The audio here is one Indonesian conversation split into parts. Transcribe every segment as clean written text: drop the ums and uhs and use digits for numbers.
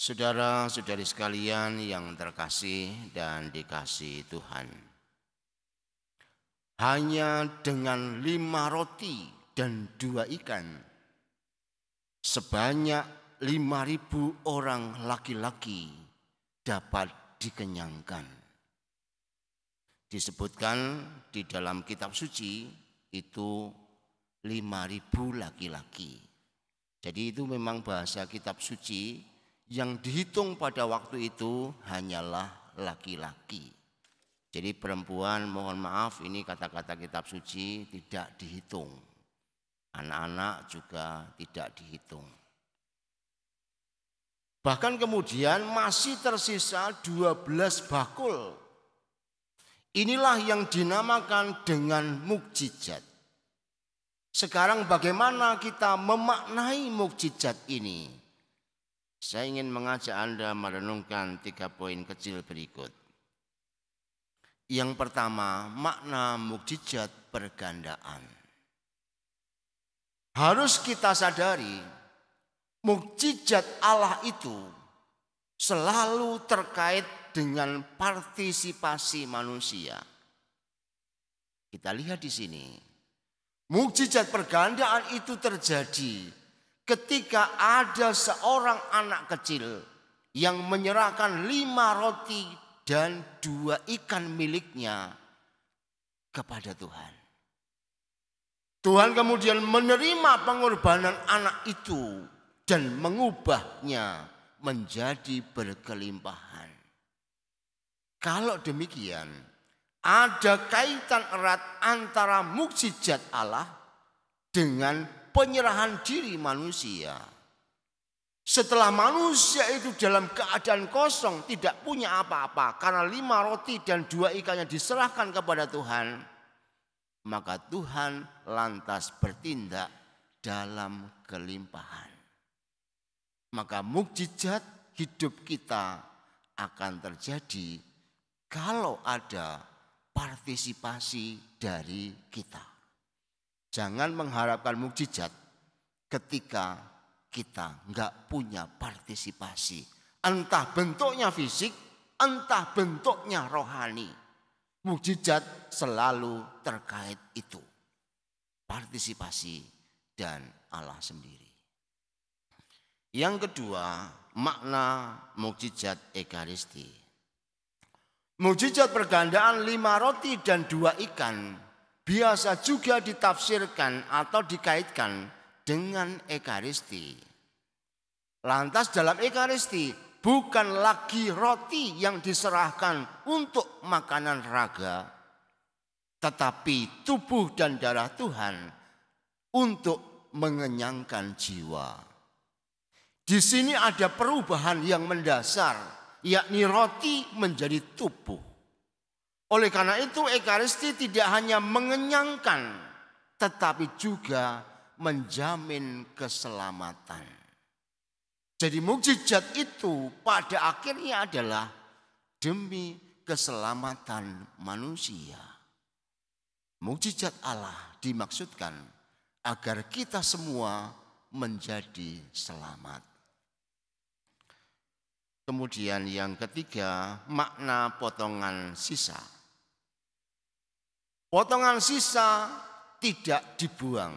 Saudara-saudari sekalian yang terkasih dan dikasihi Tuhan, hanya dengan 5 roti dan 2 ikan, sebanyak 5.000 orang laki-laki dapat dikenyangkan. Disebutkan di dalam kitab suci itu 5.000 laki-laki. Jadi itu memang bahasa kitab suci. Yang dihitung pada waktu itu hanyalah laki-laki. Jadi perempuan, mohon maaf, ini kata-kata kitab suci tidak dihitung. Anak-anak juga tidak dihitung. Bahkan kemudian masih tersisa 12 bakul. Inilah yang dinamakan dengan mukjizat. Sekarang bagaimana kita memaknai mukjizat ini? Saya ingin mengajak Anda merenungkan 3 poin kecil berikut. Yang pertama, makna mukjizat pergandaan. Harus kita sadari, mukjizat Allah itu selalu terkait dengan partisipasi manusia. Kita lihat di sini, mukjizat pergandaan itu terjadi ketika ada seorang anak kecil yang menyerahkan 5 roti dan 2 ikan miliknya kepada Tuhan. Tuhan kemudian menerima pengorbanan anak itu dan mengubahnya menjadi berkelimpahan. Kalau demikian, ada kaitan erat antara mukjizat Allah dengan penyerahan diri manusia. Setelah manusia itu dalam keadaan kosong, tidak punya apa-apa, karena 5 roti dan 2 ikannya diserahkan kepada Tuhan, maka Tuhan lantas bertindak dalam kelimpahan. Maka mukjizat hidup kita akan terjadi kalau ada partisipasi dari kita. Jangan mengharapkan mukjizat ketika kita enggak punya partisipasi. Entah bentuknya fisik, entah bentuknya rohani. Mukjizat selalu terkait itu. Partisipasi dan Allah sendiri. Yang kedua, makna mukjizat Ekaristi. Mukjizat pergandaan 5 roti dan 2 ikan biasa juga ditafsirkan atau dikaitkan dengan Ekaristi. Lantas dalam Ekaristi bukan lagi roti yang diserahkan untuk makanan raga, tetapi tubuh dan darah Tuhan untuk mengenyangkan jiwa. Di sini ada perubahan yang mendasar, yakni roti menjadi tubuh. Oleh karena itu Ekaristi tidak hanya mengenyangkan, tetapi juga menjamin keselamatan. Jadi mukjizat itu pada akhirnya adalah demi keselamatan manusia. Mukjizat Allah dimaksudkan agar kita semua menjadi selamat. Kemudian yang ketiga, makna potongan sisa. Potongan sisa tidak dibuang,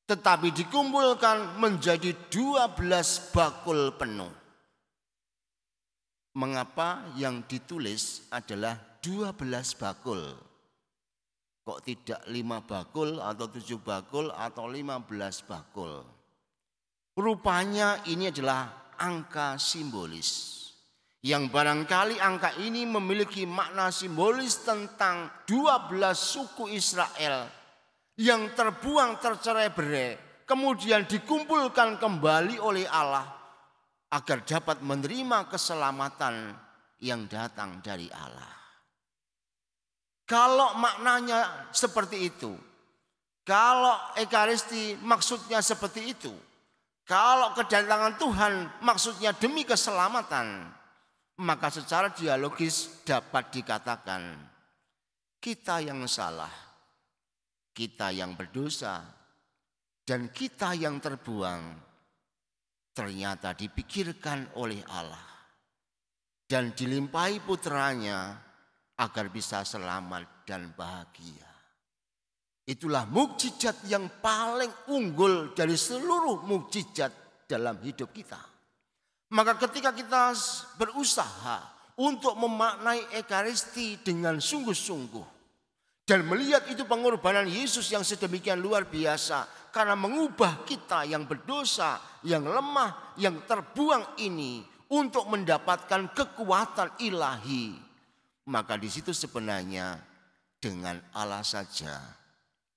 tetapi dikumpulkan menjadi 12 bakul penuh. Mengapa yang ditulis adalah 12 bakul? Kok tidak 5 bakul atau 7 bakul atau 15 bakul? Rupanya ini adalah angka simbolis. Yang barangkali angka ini memiliki makna simbolis tentang 12 suku Israel yang terbuang tercerai-berai, kemudian dikumpulkan kembali oleh Allah agar dapat menerima keselamatan yang datang dari Allah. Kalau maknanya seperti itu, kalau Ekaristi maksudnya seperti itu, kalau kedatangan Tuhan maksudnya demi keselamatan, maka secara dialogis dapat dikatakan kita yang salah, kita yang berdosa, dan kita yang terbuang ternyata dipikirkan oleh Allah dan dilimpahi putranya agar bisa selamat dan bahagia. Itulah mukjizat yang paling unggul dari seluruh mukjizat dalam hidup kita. Maka ketika kita berusaha untuk memaknai Ekaristi dengan sungguh-sungguh dan melihat itu pengorbanan Yesus yang sedemikian luar biasa karena mengubah kita yang berdosa, yang lemah, yang terbuang ini untuk mendapatkan kekuatan ilahi, maka di situ sebenarnya dengan Allah saja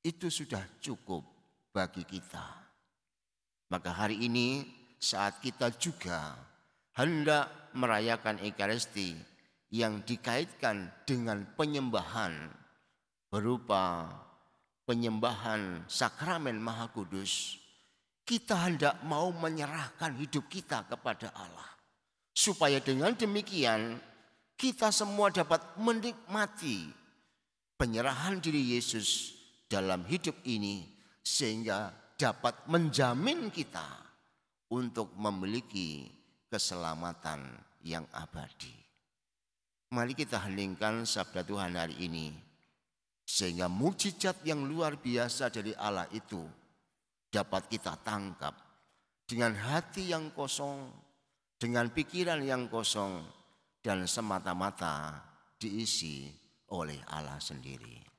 itu sudah cukup bagi kita. Maka hari ini saat kita juga hendak merayakan Ekaristi yang dikaitkan dengan penyembahan berupa penyembahan sakramen Maha Kudus, kita hendak mau menyerahkan hidup kita kepada Allah. Supaya dengan demikian kita semua dapat menikmati penyerahan diri Yesus dalam hidup ini sehingga dapat menjamin kita untuk memiliki keselamatan yang abadi. Mari kita heningkan sabda Tuhan hari ini sehingga mukjizat yang luar biasa dari Allah itu dapat kita tangkap dengan hati yang kosong, dengan pikiran yang kosong dan semata-mata diisi oleh Allah sendiri.